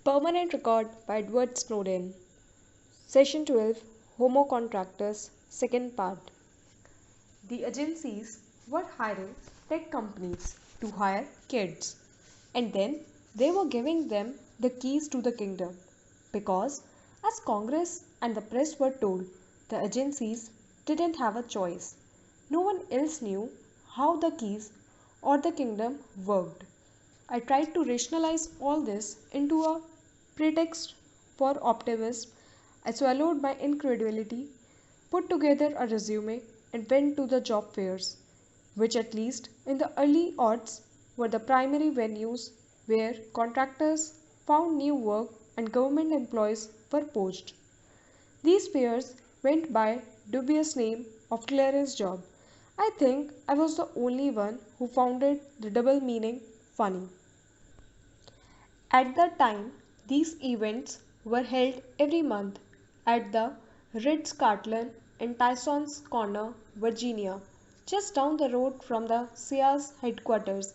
Permanent Record by Edward Snowden. Session 12 Homo Contractors, Second Part. The agencies were hiring tech companies to hire kids, and then they were giving them the keys to the kingdom because, as Congress and the press were told, the agencies didn't have a choice. No one else knew how the keys or the kingdom worked. I tried to rationalize all this into a pretext for optimism. I swallowed my incredulity, put together a resume, and went to the job fairs, which, at least in the early odds, were the primary venues where contractors found new work and government employees were poached. These fairs went by dubious name of clearance job. I think I was the only one who found it the double meaning funny. At the time, these events were held every month at the Ritz-Carlton in Tysons Corner, Virginia, just down the road from the Sears headquarters,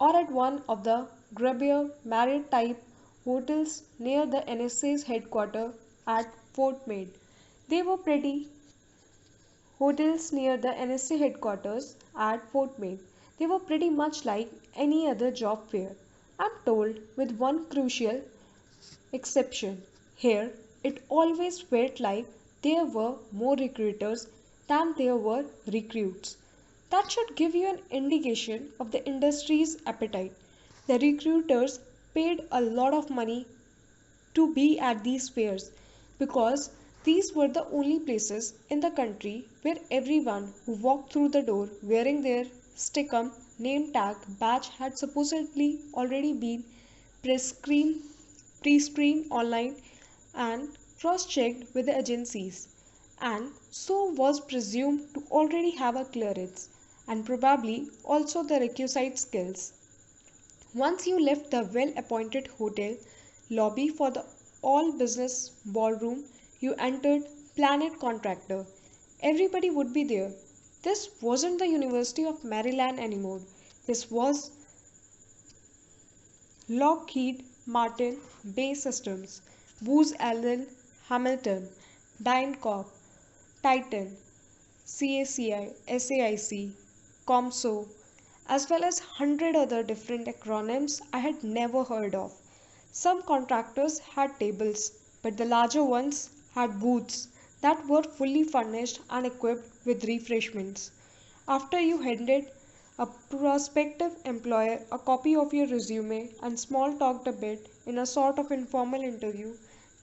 or at one of the grubbier Marriott-type hotels near the NSA's headquarters at Fort Meade. They were pretty hotels near the NSA headquarters at Fort Meade. They were pretty much like any other job fair, I'm told, with one crucial exception. Here, it always felt like there were more recruiters than there were recruits. That should give you an indication of the industry's appetite. The recruiters paid a lot of money to be at these fairs because these were the only places in the country where everyone who walked through the door wearing their Stickum name tag badge had supposedly already been pre-screened, pre-screened online and cross-checked with the agencies, and so was presumed to already have a clearance and probably also the requisite skills. Once you left the well-appointed hotel lobby for the all-business ballroom, you entered Planet Contractor. Everybody would be there. This wasn't the University of Maryland anymore. This was Lockheed Martin BAE Systems, Booz Allen Hamilton, DynCorp, Titan, CACI, SAIC, COMSO, as well as 100 other different acronyms I had never heard of. Some contractors had tables, but the larger ones had booths that were fully furnished and equipped with refreshments. After you handed a prospective employer a copy of your resume and small talked a bit in a sort of informal interview,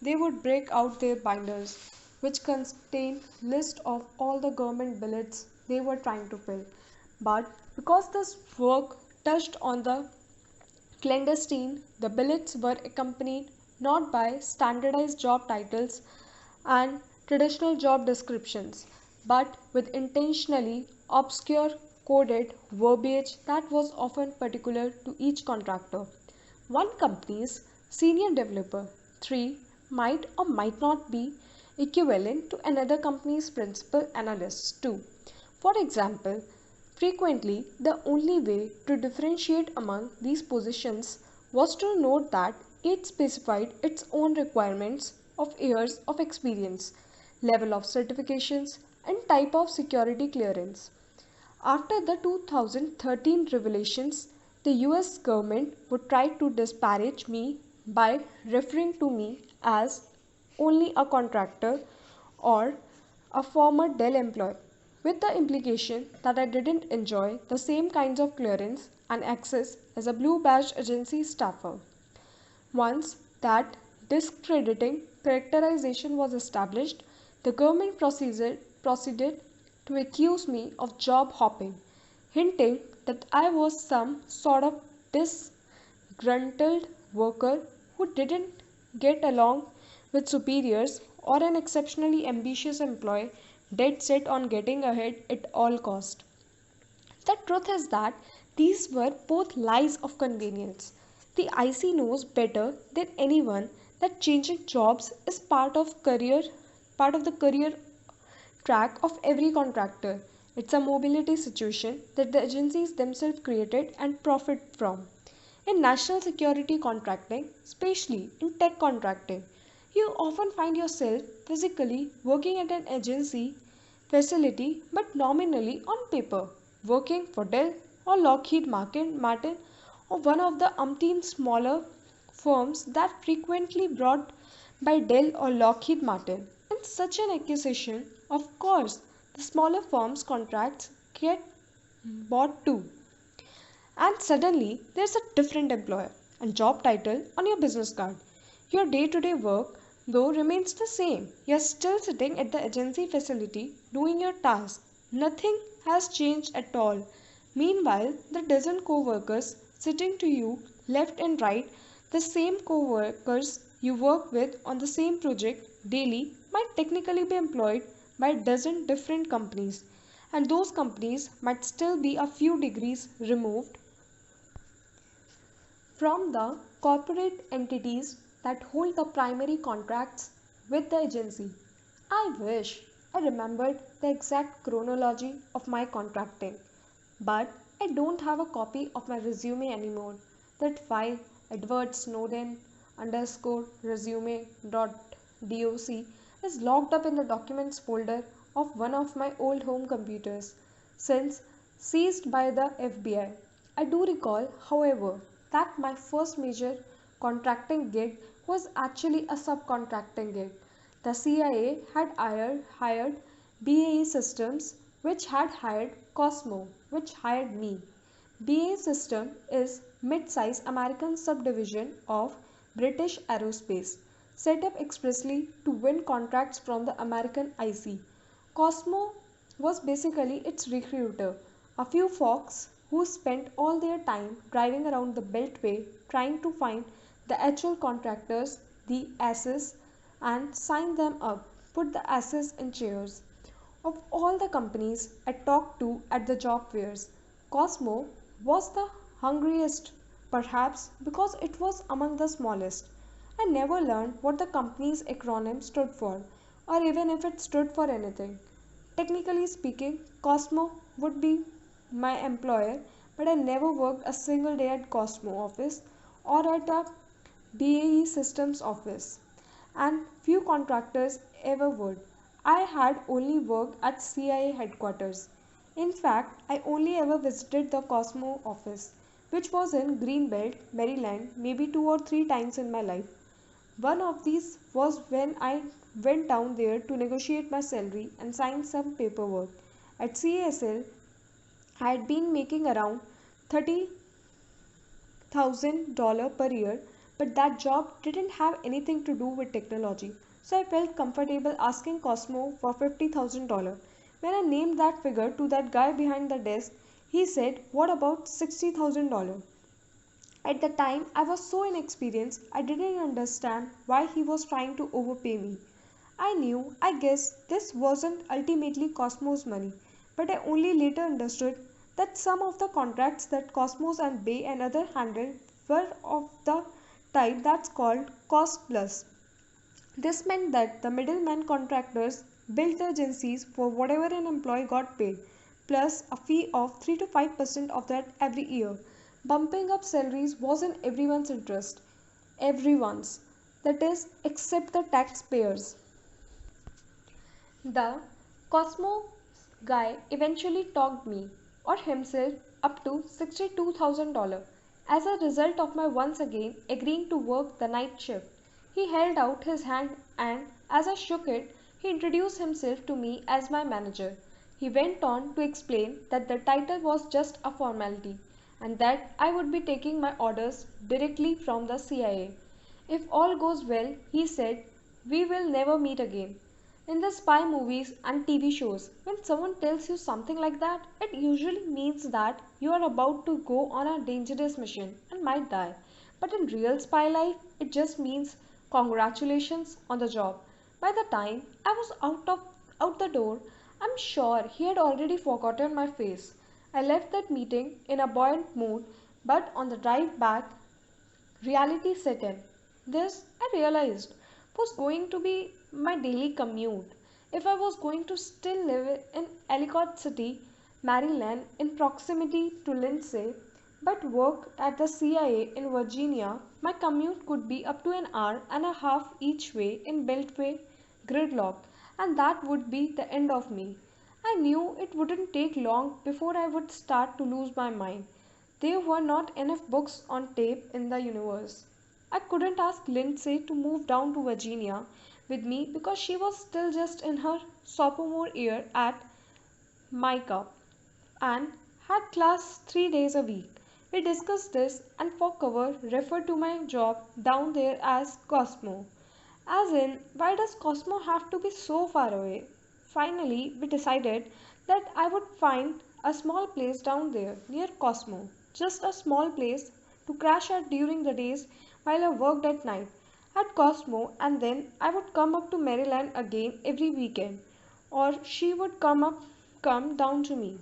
they would break out their binders, which contained list of all the government billets they were trying to fill. But because this work touched on the clandestine, the billets were accompanied not by standardized job titles and traditional job descriptions, but with intentionally obscure coded verbiage that was often particular to each contractor. One company's senior developer 3 might or might not be equivalent to another company's principal analyst 2. For example, frequently the only way to differentiate among these positions was to note that each specified its own requirements of years of experience, level of certifications, and type of security clearance. After the 2013 revelations, the US government would try to disparage me by referring to me as only a contractor or a former Dell employee, with the implication that I didn't enjoy the same kinds of clearance and access as a blue badge agency staffer. Once that discrediting characterization was established, the government proceeded to accuse me of job hopping, hinting that I was some sort of disgruntled worker who didn't get along with superiors or an exceptionally ambitious employee dead set on getting ahead at all cost. The truth is that these were both lies of convenience. The IC knows better than anyone that changing jobs is part of the career track of every contractor. It's a mobility situation that the agencies themselves created and profit from. In national security contracting, especially in tech contracting, you often find yourself physically working at an agency facility but nominally on paper, working for Dell or Martin or one of the umpteen smaller firms that frequently brought by Dell or Lockheed Martin. In such an acquisition, of course, the smaller firms' contracts get bought too. And suddenly, there's a different employer and job title on your business card. Your day to day work, though, remains the same. You're still sitting at the agency facility doing your task. Nothing has changed at all. Meanwhile, the dozen co workers sitting to you left and right, the same co workers you work with on the same project daily, might technically be employed by a dozen different companies. And those companies might still be a few degrees removed from the corporate entities that hold the primary contracts with the agency. I wish I remembered the exact chronology of my contracting, but I don't have a copy of my resume anymore. That file, Edward Snowden underscore resume dot doc, is locked up in the documents folder of one of my old home computers, since seized by the FBI. I do recall, however, that my first major contracting gig was actually a subcontracting gig. The CIA had hired BAE Systems, which had hired Cosmo, which hired me. BAE System is mid-size American subdivision of British Aerospace, set up expressly to win contracts from the American IC. Cosmo was basically its recruiter, a few folks who spent all their time driving around the Beltway trying to find the actual contractors, the asses, and sign them up, put the asses in chairs. Of all the companies I talked to at the job fairs, Cosmo was the hungriest, perhaps because it was among the smallest. I never learned what the company's acronym stood for, or even if it stood for anything. Technically speaking, Cosmo would be my employer, but I never worked a single day at Cosmo office or at a BAE Systems office, and few contractors ever would. I had only worked at CIA headquarters. In fact, I only ever visited the Cosmo office, which was in Greenbelt, Maryland, maybe 2 or 3 times in my life. One of these was when I went down there to negotiate my salary and sign some paperwork. At CASL, I had been making around $30,000 per year, but that job didn't have anything to do with technology. So I felt comfortable asking Cosmo for $50,000. When I named that figure to that guy behind the desk, he said, "What about $60,000?" At the time, I was so inexperienced, I didn't understand why he was trying to overpay me. I guess this wasn't ultimately Cosmos money, but I only later understood that some of the contracts that Cosmos and Bay and other handled were of the type that's called cost plus. This meant that the middleman contractors billed the agencies for whatever an employee got paid, plus a fee of 3 to 5% of that every year. Bumping up salaries was in everyone's interest. Everyone's. That is, except the taxpayers. The Cosmo guy eventually talked me, or himself, up to $62,000 as a result of my once again agreeing to work the night shift. He held out his hand and, as I shook it, he introduced himself to me as my manager. He went on to explain that the title was just a formality and that I would be taking my orders directly from the CIA. If all goes well, he said, we will never meet again. In the spy movies and TV shows, when someone tells you something like that, it usually means that you are about to go on a dangerous mission and might die. But in real spy life, it just means congratulations on the job. By the time I was out the door, I'm sure he had already forgotten my face. I left that meeting in a buoyant mood, but on the drive back, reality set in. This, I realized, was going to be my daily commute. If I was going to still live in Ellicott City, Maryland, in proximity to Lindsay, But work at the CIA in Virginia, my commute could be up to an hour and a half each way in Beltway gridlock, and that would be the end of me. I knew it wouldn't take long before I would start to lose my mind. There were not enough books on tape in the universe. I couldn't ask Lindsay to move down to Virginia with me because she was still just in her sophomore year at MICA and had class 3 days a week. We discussed this and for cover referred to my job down there as Cosmo. As in, why does Cosmo have to be so far away? Finally, we decided that I would find a small place down there near Cosmo, just a small place to crash at during the days while I worked at night at Cosmo, and then I would come up to Maryland again every weekend, or she would come down to me.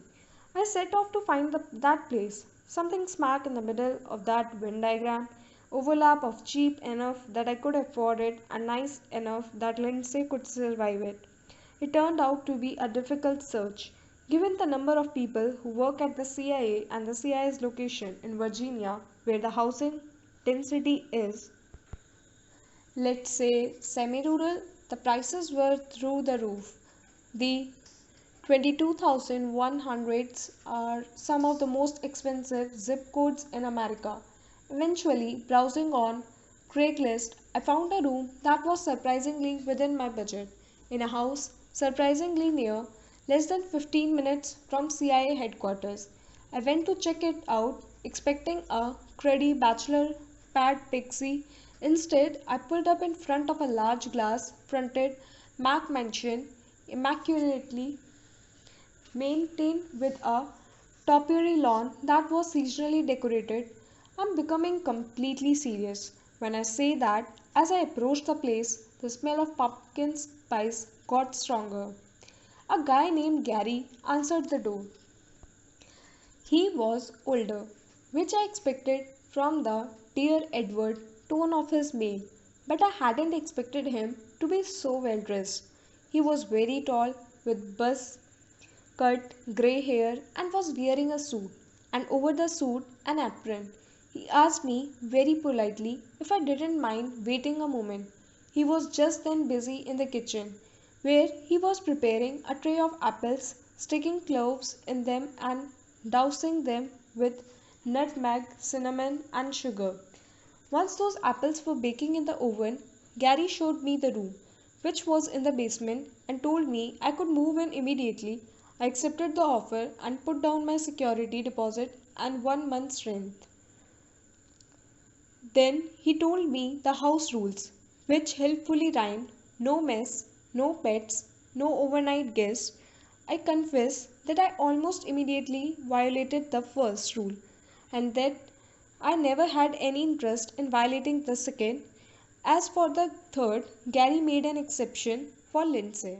I set off to find that place, something smack in the middle of that Venn diagram, overlap of cheap enough that I could afford it and nice enough that Lindsay could survive it. It turned out to be a difficult search, given the number of people who work at the CIA and the CIA's location in Virginia, where the housing density is, let's say, semi rural. The prices were through the roof. The 22,100s are some of the most expensive zip codes in America. Eventually, browsing on Craigslist, I found a room that was surprisingly within my budget, in a house surprisingly near, less than 15 minutes from CIA headquarters. I went to check it out, expecting a cruddy bachelor pad pixie. Instead, I pulled up in front of a large glass fronted Mac mansion, immaculately maintained with a topiary lawn that was seasonally decorated. I'm becoming completely serious when I say that as I approached the place, the smell of pumpkin spice got stronger. A guy named Gary answered the door. He was older, which I expected from the dear Edward tone of his mail, but I hadn't expected him to be so well dressed. He was very tall, with buzz cut grey hair, and was wearing a suit, and over the suit an apron. He asked me very politely if I didn't mind waiting a moment. He was just then busy in the kitchen, where he was preparing a tray of apples, sticking cloves in them and dousing them with nutmeg, cinnamon, and sugar. Once those apples were baking in the oven, Gary showed me the room, which was in the basement, and told me I could move in immediately. I accepted the offer and put down my security deposit and 1 month's rent. Then he told me the house rules, which helpfully rhymed no mess, no pets, no overnight guests. I confess that I almost immediately violated the first rule, and that I never had any interest in violating the second. As for the third, Gary made an exception for Lindsay.